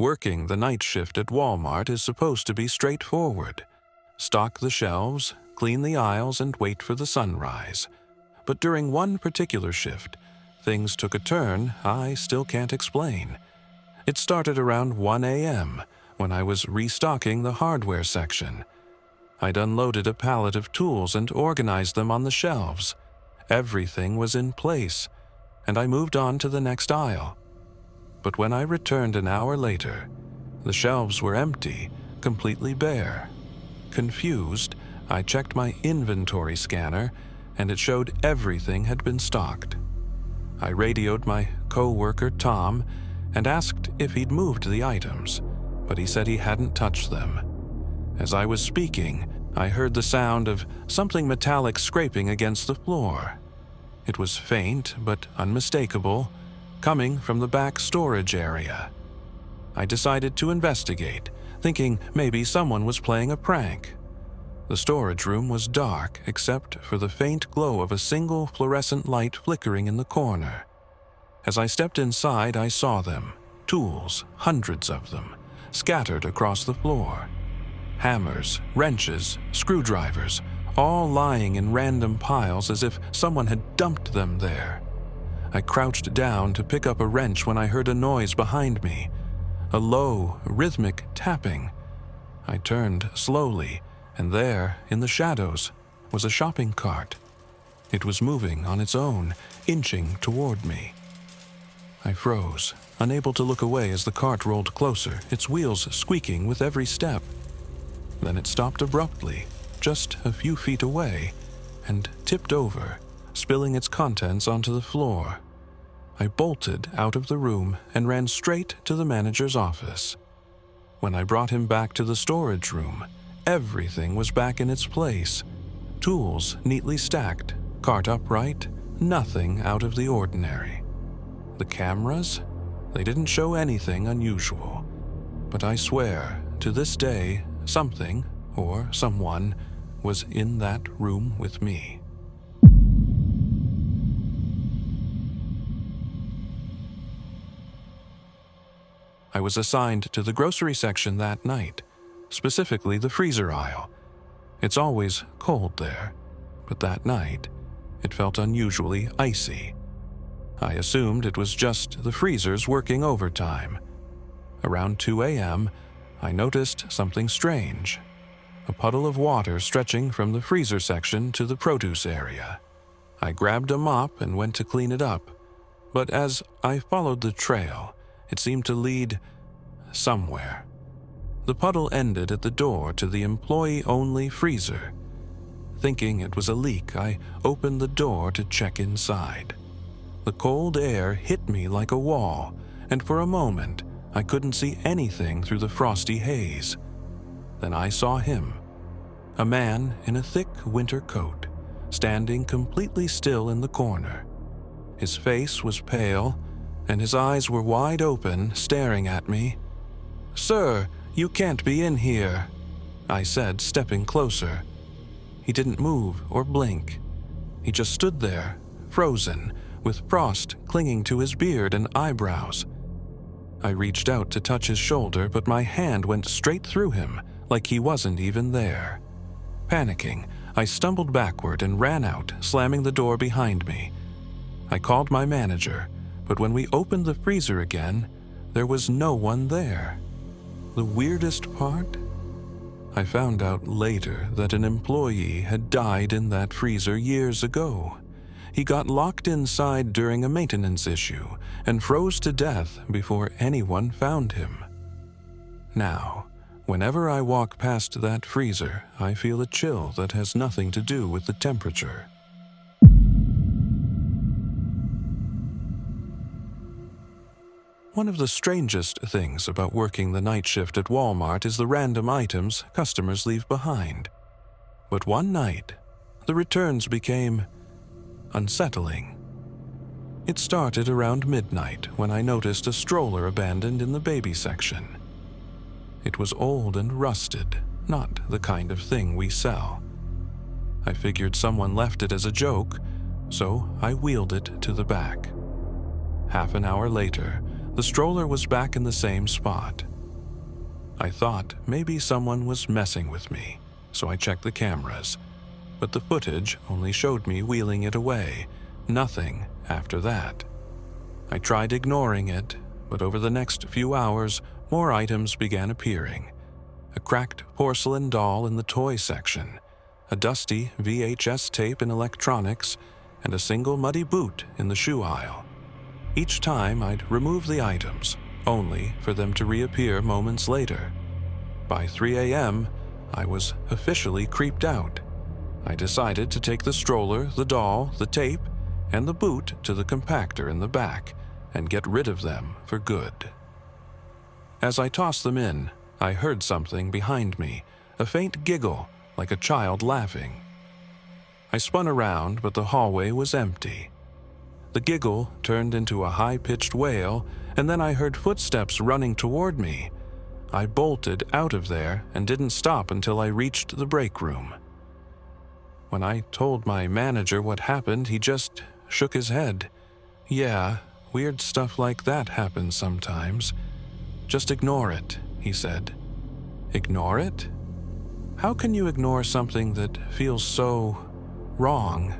Working the night shift at Walmart is supposed to be straightforward. Stock the shelves, clean the aisles, and wait for the sunrise. But during one particular shift, things took a turn I still can't explain. It started around 1 a.m. when I was restocking the hardware section. I'd unloaded a pallet of tools and organized them on the shelves. Everything was in place, and I moved on to the next aisle. But when I returned an hour later, the shelves were empty, completely bare. Confused, I checked my inventory scanner, and it showed everything had been stocked. I radioed my co-worker Tom and asked if he'd moved the items, but he said he hadn't touched them. As I was speaking, I heard the sound of something metallic scraping against the floor. It was faint but unmistakable, coming from the back storage area. I decided to investigate, thinking maybe someone was playing a prank. The storage room was dark except for the faint glow of a single fluorescent light flickering in the corner. As I stepped inside, I saw them, tools, hundreds of them, scattered across the floor. Hammers, wrenches, screwdrivers, all lying in random piles as if someone had dumped them there. I crouched down to pick up a wrench when I heard a noise behind me, a low, rhythmic tapping. I turned slowly, and there, in the shadows, was a shopping cart. It was moving on its own, inching toward me. I froze, unable to look away as the cart rolled closer, its wheels squeaking with every step. Then it stopped abruptly, just a few feet away, and tipped over, spilling its contents onto the floor. I bolted out of the room and ran straight to the manager's office. When I brought him back to the storage room, everything was back in its place. Tools neatly stacked, cart upright, nothing out of the ordinary. The cameras? They didn't show anything unusual. But I swear, to this day, something, or someone, was in that room with me. I was assigned to the grocery section that night, specifically the freezer aisle. It's always cold there, but that night, it felt unusually icy. I assumed it was just the freezers working overtime. Around 2 a.m., I noticed something strange. A puddle of water stretching from the freezer section to the produce area. I grabbed a mop and went to clean it up, but as I followed the trail, it seemed to lead somewhere. The puddle ended at the door to the employee-only freezer. Thinking it was a leak, I opened the door to check inside. The cold air hit me like a wall, and for a moment, I couldn't see anything through the frosty haze. Then I saw him, a man in a thick winter coat, standing completely still in the corner. His face was pale, and his eyes were wide open, staring at me. "Sir, you can't be in here," I said, stepping closer. He didn't move or blink. He just stood there, frozen, with frost clinging to his beard and eyebrows. I reached out to touch his shoulder, but my hand went straight through him, like he wasn't even there. Panicking, I stumbled backward and ran out, slamming the door behind me. I called my manager, but when we opened the freezer again, there was no one there. The weirdest part? I found out later that an employee had died in that freezer years ago. He got locked inside during a maintenance issue and froze to death before anyone found him. Now, whenever I walk past that freezer, I feel a chill that has nothing to do with the temperature. One of the strangest things about working the night shift at Walmart is the random items customers leave behind. But one night, the returns became unsettling. It started around midnight when I noticed a stroller abandoned in the baby section. It was old and rusted, not the kind of thing we sell. I figured someone left it as a joke, so I wheeled it to the back. Half an hour later, the stroller was back in the same spot, I thought maybe someone was messing with me, so I checked the cameras. But the footage only showed me wheeling it away, nothing after that. I tried ignoring it, but over the next few hours, more items began appearing. A cracked porcelain doll in the toy section, a dusty VHS tape in electronics, and a single muddy boot in the shoe aisle. Each time I'd remove the items, only for them to reappear moments later. By 3 a.m., I was officially creeped out. I decided to take the stroller, the doll, the tape, and the boot to the compactor in the back and get rid of them for good. As I tossed them in, I heard something behind me, a faint giggle, like a child laughing. I spun around, but the hallway was empty. The giggle turned into a high-pitched wail, and then I heard footsteps running toward me. I bolted out of there and didn't stop until I reached the break room. When I told my manager what happened, he just shook his head. "Yeah, weird stuff like that happens sometimes. Just ignore it," he said. "Ignore it? How can you ignore something that feels so wrong?"